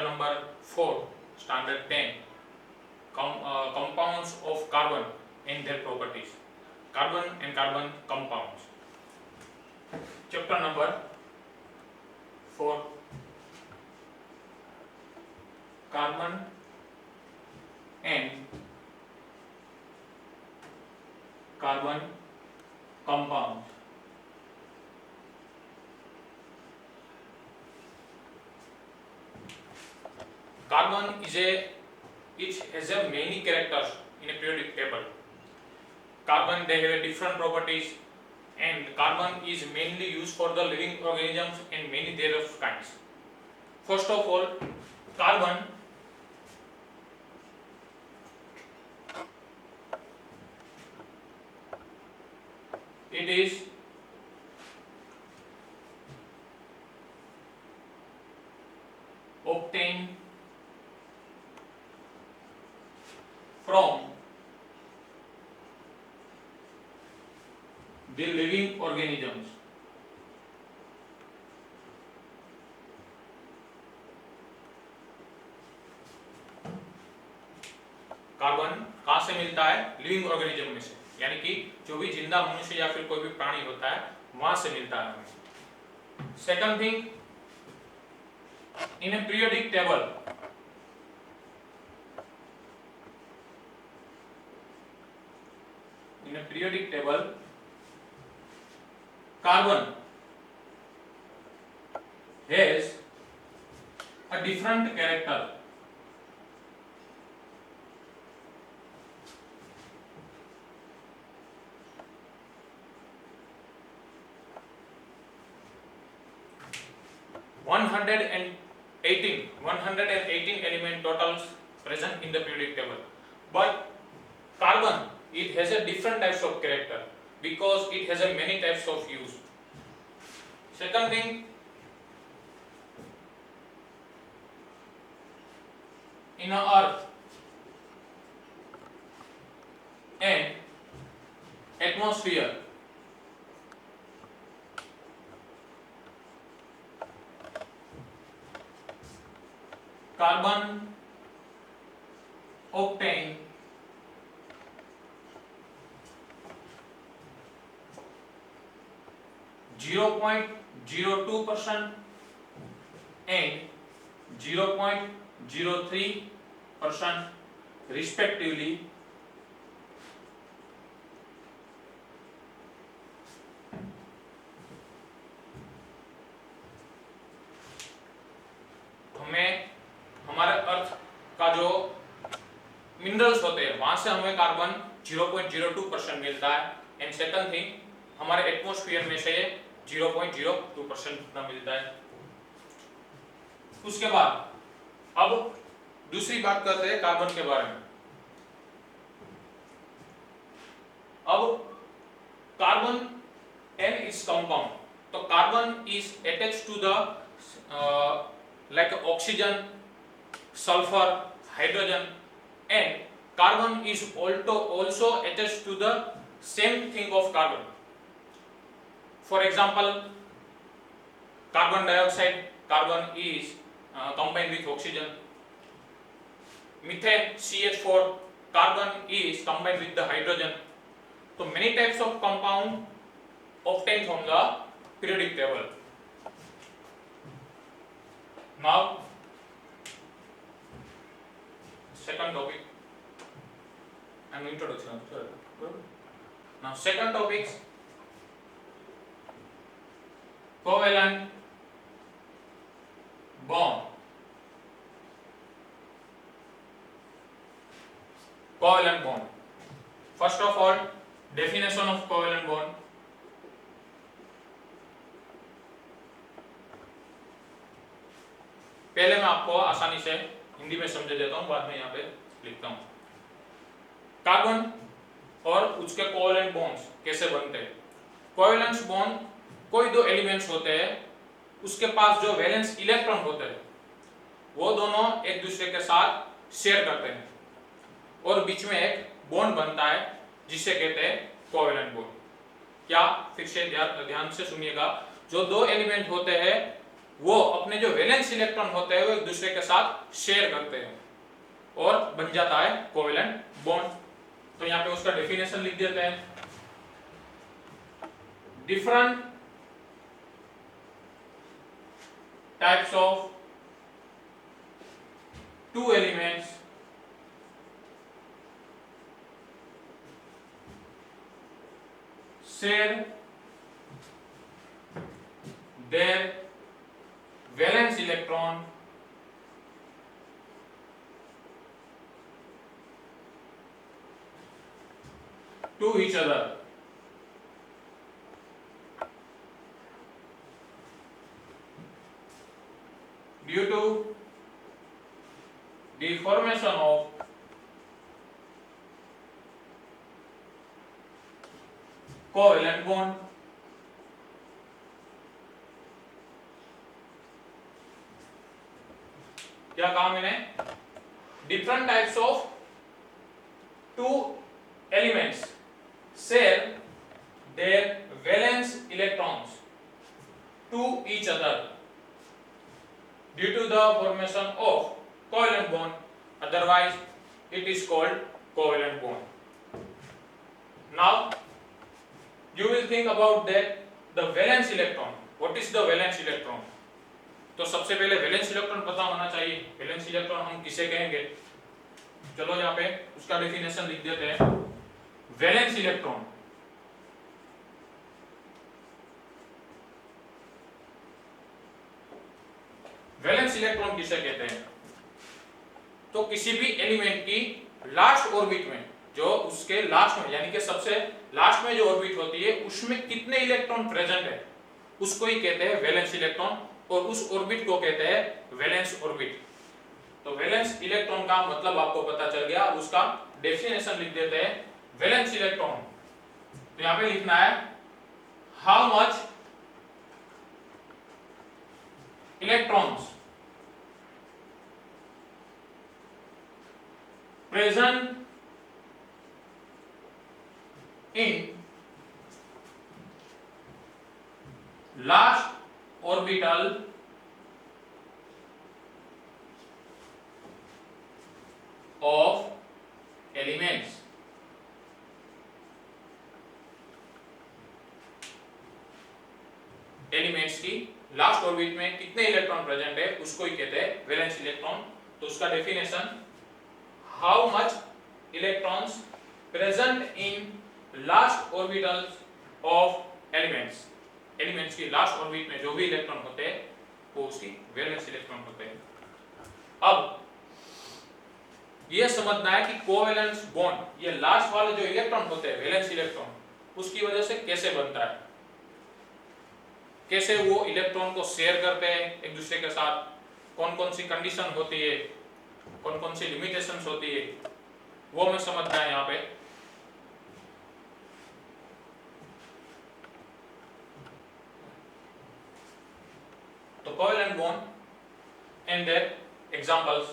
number 4, standard 10, compounds of carbon and their properties. Carbon and carbon compounds. Chapter number 4, carbon and carbon compounds. Carbon it has a many characters in a periodic table. Carbon, they have different properties, and carbon is mainly used for the living organisms and many thereof kinds. First of all, carbon it is obtained from the living organisms. Carbon कहां से मिलता है? Living organism में से, यानी कि जो भी जिंदा मनुष्य या फिर कोई भी प्राणी होता है वहां से मिलता है हमें। Second thing, in a periodic table carbon has a different character. One hundred and 118 element totals present in the periodic table, but carbon it has a different types of character because it has a many types of use. Second thing, in our earth and atmosphere, carbon obtained (0.02% and 0.03% respectively हमें हमारे अर्थ का जो minerals होते हैं वहां से हमें carbon 0.02% मिलता है, एंड सेकंड थिंग हमारे एटमॉस्फेयर में से 0.02% मिलता है। उसके बाद अब दूसरी बात करते हैं कार्बन के बारे में। अब कार्बन एंड इट्स कंपाउंड, तो carbon is attached to the like oxygen, sulfur, hydrogen, and carbon is also attached to the same thing of carbon. For example, carbon dioxide, carbon is combined with oxygen. Methane, CH4, carbon is combined with the hydrogen. So many types of compound obtained from the periodic table. Now, second topic, and introduction. Now, second topic, covalent bond. Covalent bond. First of all, definition of covalent bond. पहले मैं आपको आसानी से हिंदी में समझा देता हूं, बाद में यहाँ पे लिखता हूं। कार्बन और उसके कोवेलेंट बॉन्ड्स कैसे बनते हैं? कोवेलेंट बॉन्ड, कोई दो एलिमेंट्स होते हैं, उसके पास जो वैलेंस इलेक्ट्रॉन होते हैं वो दोनों एक दूसरे के साथ शेयर करते हैं और बीच में एक बॉन्ड बनता है जिसे कहते हैं कोवेलेंट बॉन्ड। क्या? फिर से ध्यान से सुनिएगा, जो दो एलिमेंट होते हैं वो अपने जो वैलेंस इलेक्ट्रॉन होते हैं वो एक दूसरे के साथ शेयर करते हैं और बन जाता है कोवेलेंट बॉन्ड। तो यहाँ पे उसका डेफिनेशन लिख देते हैं। Different types of two elements share their valence electron to each other due to the formation of covalent bond। क्या काम इन्हें? Different types of two elements share their valence electrons to each other due to the formation of covalent bond, otherwise it is called covalent bond। Now you will think about that the valence electron, what is the valence electron? तो सबसे पहले valence electron पता होना चाहिए। Valence electron हम किसे कहेंगे? चलो यहाँ पे उसका डेफिनेशन लिख देते हैं। वैलेंस इलेक्ट्रॉन वैलेंस इलेक्ट्रॉन किसे कहते हैं? तो किसी भी एलिमेंट की लास्ट ऑर्बिट में, जो उसके लास्ट में यानी कि सबसे लास्ट में जो ऑर्बिट होती है उसमें कितने इलेक्ट्रॉन प्रेजेंट है उसको ही कहते हैं वैलेंस इलेक्ट्रॉन, और उस ऑर्बिट को कहते हैं वैलेंस ऑर्बिट। तो वैलेंस इलेक्ट्रॉन का मतलब आपको पता चल गया। उसका डेफिनेशन लिख देते हैं। वैलेंस इलेक्ट्रॉन तो यहां पे लिखना है how much electrons present in last orbital of elements। Elements की लास्ट ऑर्बिट में कितने इलेक्ट्रॉन प्रेजेंट है उसको ही कहते हैं वैलेंस इलेक्ट्रॉन। तो उसका definition how much electrons present in last orbitals of elements। Elements की लास्ट ऑर्बिट में जो भी इलेक्ट्रॉन होते हैं वो उसकी वैलेंस इलेक्ट्रॉन होते हैं। अब यह समझना है कि कोवैलेंस बॉन्ड, ये लास्ट वाले जो इलेक्ट्रॉन होते हैं वैलेंस इलेक्ट्रॉन, उसकी वजह से कैसे बनता है, कैसे वो इलेक्ट्रॉन को शेयर करते हैं एक दूसरे के साथ, कौन कौन सी कंडीशन होती है, कौन कौन सी लिमिटेशंस होती है, वो हमें समझना है यहाँ पे। तो covalent bond and their examples.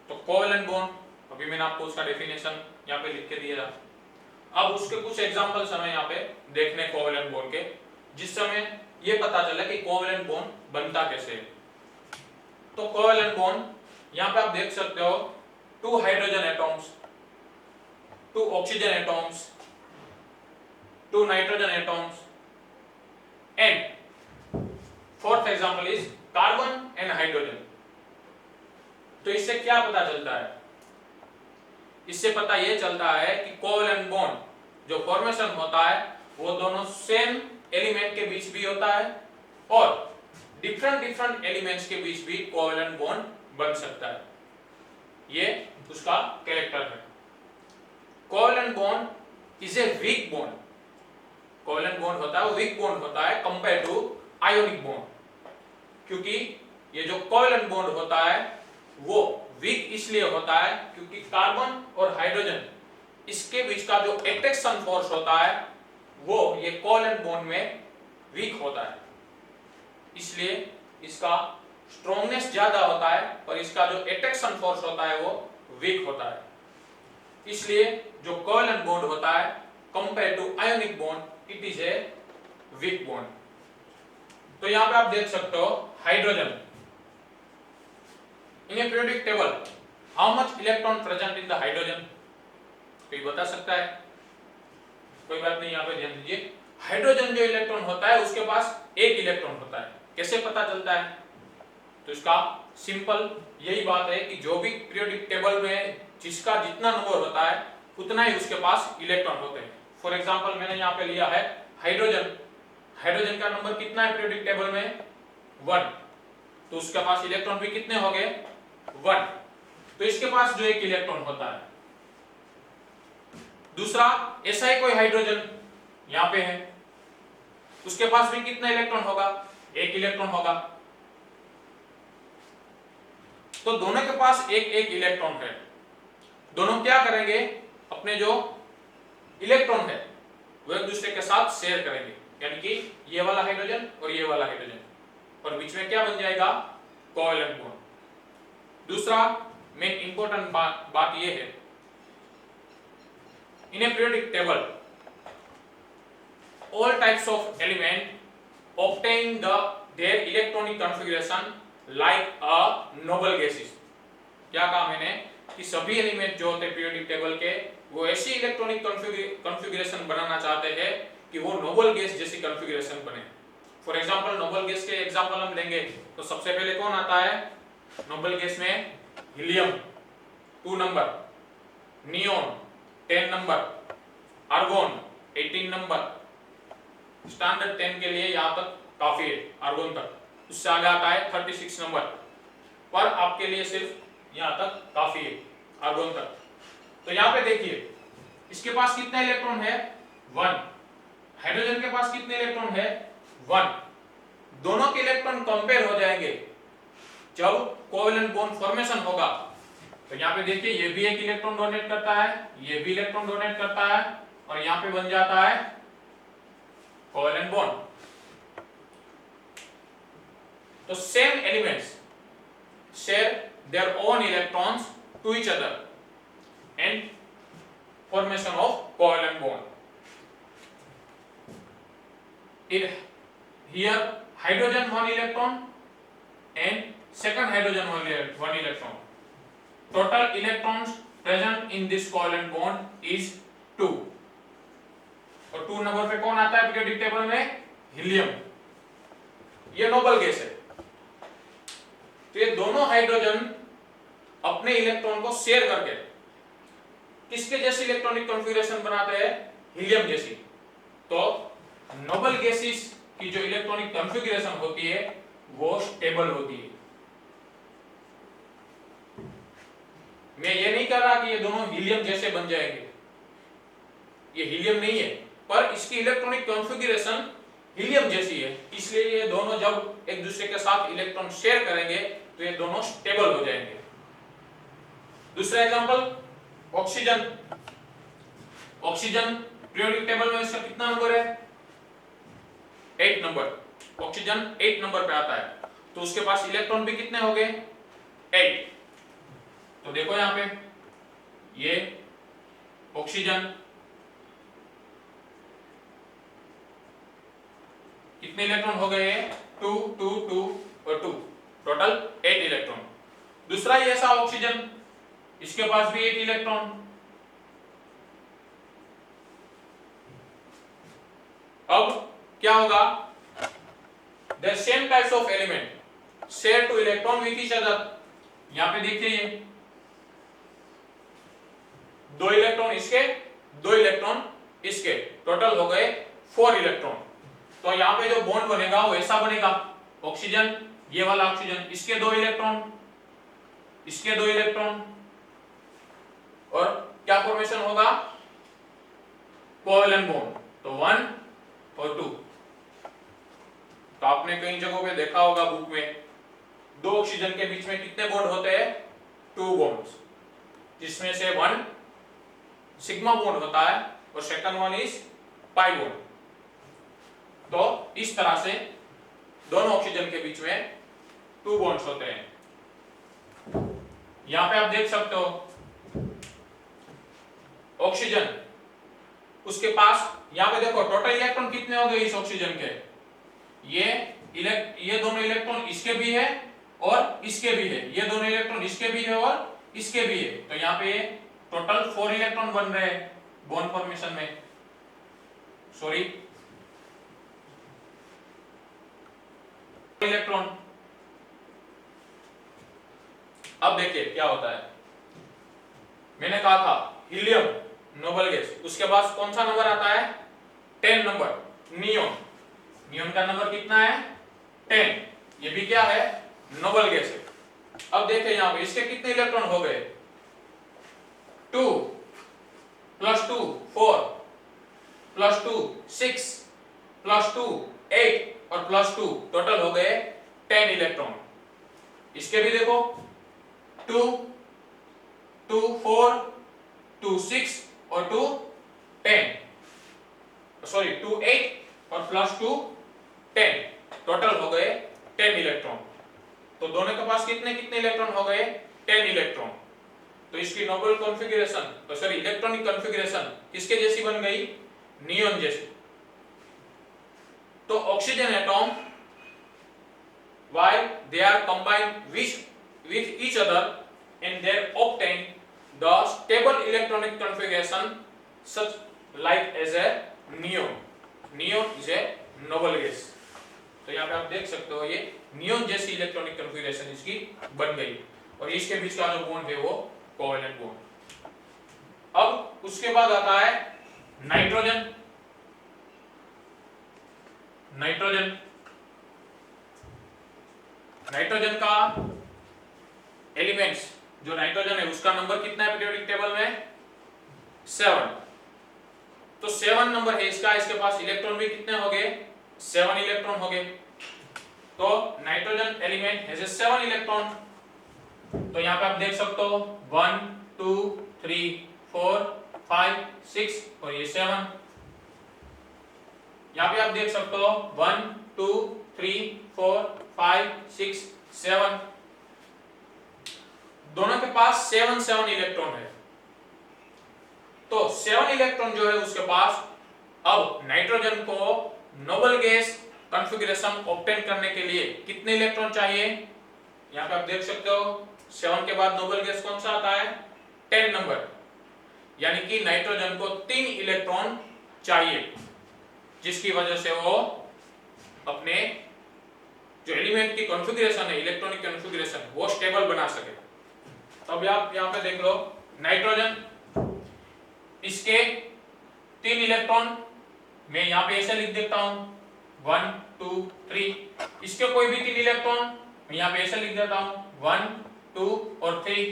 तो कोवैलेंट बॉन्ड अभी मैंने आपको उसका डेफिनेशन यहाँ पे लिख के दिया था। अब उसके कुछ एग्जांपल्स हमें यहाँ पे देखने कोवैलेंट बॉन्ड के, जिससे हमें ये पता चला कि कोवैलेंट बॉन्ड बनता कैसे है। तो कोवैलेंट बॉन्ड यहाँ पे आप देख सकते हो 2 hydrogen atoms, 2 oxygen atoms, 2 nitrogen atoms and fourth example is carbon and hydrogen. तो इससे क्या पता चलता है? इससे पता यह चलता है कि कोवैलेंट बॉन्ड जो फॉर्मेशन होता है वो दोनों सेम एलिमेंट के बीच भी होता है और डिफरेंट एलिमेंट्स के बीच भी कोवैलेंट बॉन्ड बन सकता है। ये उसका कैरेक्टर है। Covalent bond is a weak bond. Covalent bond होता है वो वीक बॉन्ड होता है कंपेयर टू आयोनिक बॉन्ड, क्योंकि ये जो कोवैलेंट बॉन्ड होता है वो वीक इसलिए होता है क्योंकि कार्बन और हाइड्रोजन इसके बीच का जो अट्रैक्शन फोर्स होता है वो ये कोवैलेंट बॉन्ड में वीक होता है, इसलिए इसका स्ट्रॉन्गनेस ज्यादा होता है और इसका जो अट्रैक्शन फोर्स होता है वो वीक होता है। इसलिए जो कोवैलेंट बॉन्ड होता है compare to ionic bond it is a weak bond. तो यहाँ पे आप देख सकते हो hydrogen in a periodic table how much electron present in the hydrogen, कोई बता सकता है? कोई बात नहीं, यहाँ पे ध्यान दीजिए। हाइड्रोजन जो इलेक्ट्रॉन होता है उसके पास एक इलेक्ट्रॉन होता है। कैसे पता चलता है? तो इसका सिंपल यही बात है कि जो भी पीरियोडिक टेबल में जिसका जितना नंबर होता है उतना ही उसके पास इलेक्ट्रॉन होते हैं। फॉर एग्जांपल मैंने यहाँ पे लिया है हाइड्रोजन, हाइड्रोजन का नंबर कितना है पीरियोडिक टेबल में? 1, तो उसके पास इलेक्ट्रॉन भी कितने हो गए? 1, तो इसके पास जो एक इलेक्ट्रॉन होता है। दूसरा ऐसा ही कोई हाइड्रोजन यहाँ पे है, उसके पास भी कितना इलेक्ट्रॉन होगा? एक इलेक्ट्रॉन होगा। तो दोनों के पास एक एक इलेक्ट्रॉन है। दोनों क्या करेंगे? अपने जो इलेक्ट्रॉन है वो एक दूसरे के साथ शेयर करेंगे, यानी कि ये वाला हाइड्रोजन और ये वाला हाइड्रोजन, और बीच में क्या बन जाएगा? Covalent bond. दूसरा मेन इंपॉर्टेंट बात ये है, in a periodic table all types of element obtain their electronic configuration like a noble gases। क्या कहा मैंने कि सभी एलिमेंट जो होते हैं पीरियोडिक टेबल के वो ऐसी इलेक्ट्रॉनिक कॉन्फ़िगरेशन बनाना चाहते हैं कि वो नोबल गैस जैसी कॉन्फ़िगरेशन बने। फॉर एग्जांपल नोबल गैस के एग्जांपल हम लेंगे तो सबसे पहले कौन आता है नोबल गैस में? Helium 2 number, neon 10 number, argon 18 number. Standard 10 के लिए यहाँ तक काफी है, आर्गोन तक। उससे आगे आता है 36 नंबर, पर आपके लिए सिर्फ यहाँ तक काफी है, आर्गोन तक। तो यहाँ पे देखिए इसके पास कितना इलेक्ट्रॉन है? 1। हाइड्रोजन के पास कितने इलेक्ट्रॉन है? 1। दोनों के इलेक्ट्रॉन कंपेयर हो जाएंगे जब कोवेलेंट बॉन्ड फॉर्मेशन होगा। तो यहाँ पे देखिए ये भी एक इलेक्ट्रॉन डोनेट करता है, ये भी इलेक्ट्रॉन डोनेट करता है, और यहाँ पे बन जाता है कोवेलेंट बॉन्ड। तो same elements share their own electrons to each other and formation of covalent bond. Here hydrogen 1 electron and second hydrogen 1 electron. Total electrons present in this covalent bond is 2. और 2 number पे कौन आता है periodic table में? Helium. ये noble gas है। तो ये दोनों हाइड्रोजन अपने इलेक्ट्रॉन को शेयर करके किसके जैसी इलेक्ट्रॉनिक कॉन्फ़िगरेशन बनाते हैं? हीलियम जैसी। तो नोबल गैसेस की जो इलेक्ट्रॉनिक कॉन्फ़िगरेशन होती है वो स्टेबल होती है। मैं ये नहीं कह रहा कि ये दोनों हीलियम जैसे बन जाएंगे, ये हीलियम नहीं है, पर इसकी इलेक्ट्रॉनिक कॉन्फ़िगरेशन हीलियम जैसी है, इसलिए ये दोनों जब एक दूसरे के साथ इलेक्ट्रॉन शेयर करेंगे तो ये दोनों स्टेबल हो जाएंगे। दूसरा example oxygen. Oxygen periodic table में इसका कितना नंबर है? 8 नंबर। ऑक्सीजन 8 नंबर पे आता है, तो उसके पास इलेक्ट्रॉन भी कितने हो गए? 8। तो देखो यहां पे ये ऑक्सीजन कितने इलेक्ट्रॉन हो गए? 2 2 2 और 2, टोटल 8 इलेक्ट्रॉन। दूसरा ये ऐसा ऑक्सीजन, इसके पास भी 8 इलेक्ट्रॉन। अब क्या होगा? The same types of element share to electron with each other। यहां पे देखिए ये 2 इलेक्ट्रॉन इसके, 2 इलेक्ट्रॉन इसके, टोटल हो गए 4 इलेक्ट्रॉन। तो यहाँ पे जो बॉन्ड बनेगा वो ऐसा बनेगा, ऑक्सीजन ये वाला ऑक्सीजन, इसके 2 इलेक्ट्रॉन, इसके 2 इलेक्ट्रॉन, और क्या फॉर्मेशन होगा? Covalent bond. तो 1 और 2। तो आपने कई जगहों पे देखा होगा बुक में 2 ऑक्सीजन के बीच में कितने बॉन्ड होते हैं? 2 बॉन्ड्स, जिसमें से 1 सिग्मा बॉन्ड होता है और second one is pi bond. तो इस तरह से दोनों ऑक्सीजन के बीच में 2 बॉन्ड्स होते हैं। यहां पे आप देख सकते हो ऑक्सीजन, उसके पास यहां पे देखो टोटल इलेक्ट्रॉन कितने हो गए इस ऑक्सीजन के? ये ये दोनों इलेक्ट्रॉन इसके भी है और इसके भी है, ये दोनों इलेक्ट्रॉन इसके भी है और इसके भी है, तो यहाँ पे टोटल 4 इलेक्ट्रॉन बन रहे हैं बॉन्ड फॉर्मेशन में, सॉरी इलेक्ट्रॉन। अब देखिए क्या होता है, मैंने कहा था हीलियम नोबल गैस, उसके बाद कौन सा नंबर आता है 10 नंबर, नियोन, नियोन का नंबर कितना है 10, ये भी क्या है नोबल गैस है। अब देखिए यहां पे इसके कितने इलेक्ट्रॉन हो गए 2 + 2 4 + 2 6 + 2 8 और +2 टोटल हो गए 10 इलेक्ट्रॉन। इसके भी देखो 2 2 4 2 6 और 2 10, सॉरी 2 8 और +2 10, टोटल हो गए 10 इलेक्ट्रॉन। तो दोनों के पास कितने कितने इलेक्ट्रॉन हो गए 10 इलेक्ट्रॉन। तो इसकी noble configuration, sorry electronic configuration किसके जैसी बन गई नियोन जैसी। तो oxygen atom while they are combined with each other and they obtain the stable electronic configuration such like as a neon. Neon is a noble gas. तो यहाँ पे आप देख सकते हो ये नियोन जैसी इलेक्ट्रॉनिक कॉन्फ़िगरेशन इसकी बन गई और इसके बीच का जो बॉन्ड है वो कोवेलेंट बॉन्ड। अब उसके बाद आता है नाइट्रोजन। नाइट्रोजन नाइट्रोजन का एलिमेंट्स, जो नाइट्रोजन है उसका नंबर कितना है पीरियोडिक टेबल में 7, तो 7 नंबर है इसका, इसके पास इलेक्ट्रॉन भी कितने हो गए 7 इलेक्ट्रॉन हो गए। तो नाइट्रोजन एलिमेंट हैज 7 इलेक्ट्रॉन। तो यहाँ पे आप देख सकते हो 1 2 3 4 5 6 और ये 7। यहाँ पे आप देख सकते हो 1 2 3 4 5 6 7, दोनों के पास 7 इलेक्ट्रॉन है। तो 7 इलेक्ट्रॉन जो है उसके पास, अब नाइट्रोजन को नोबल गैस कॉन्फ़िगरेशन ऑब्टेन करने के लिए कितने इलेक्ट्रॉन चाहिए, यहाँ पे आप देख सकते हो 7 के बाद नोबल गैस कौन सा आता है 10 नंबर, यानी कि नाइट्रोजन को 3 इलेक्ट्रॉन चाहिए, जिसकी वजह से वो अपने जो एलिमेंट की कॉन्फ़िगरेशन है इलेक्ट्रॉनिक कॉन्फ़िगरेशन वो स्टेबल बना सके। तो अब आप यहाँ पे देख लो नाइट्रोजन, इसके 3 इलेक्ट्रॉन मैं यहाँ पे ऐसे लिख देता हूँ 1 2 3, इसके कोई भी 3 इलेक्ट्रॉन मैं यहाँ पे ऐसे लिख देता हूँ 1 2 और 3।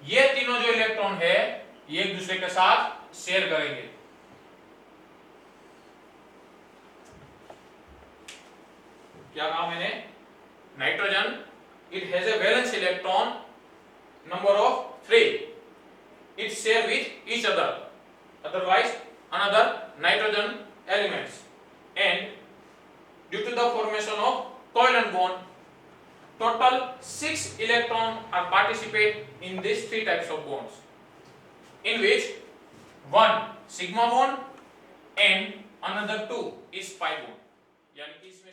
ये तीनों जो इलेक्ट्रॉन है ये एक दूसरे के साथ शेयर करेंगे। क्या कहा मैंने, nitrogen it has a valence electron number of 3, it share with each other, otherwise another nitrogen elements, and due to the formation of covalent bond total 6 electrons are participate in these 3 types of bonds, in which 1 sigma bond and another 2 is pi bond, यानी कि इसमें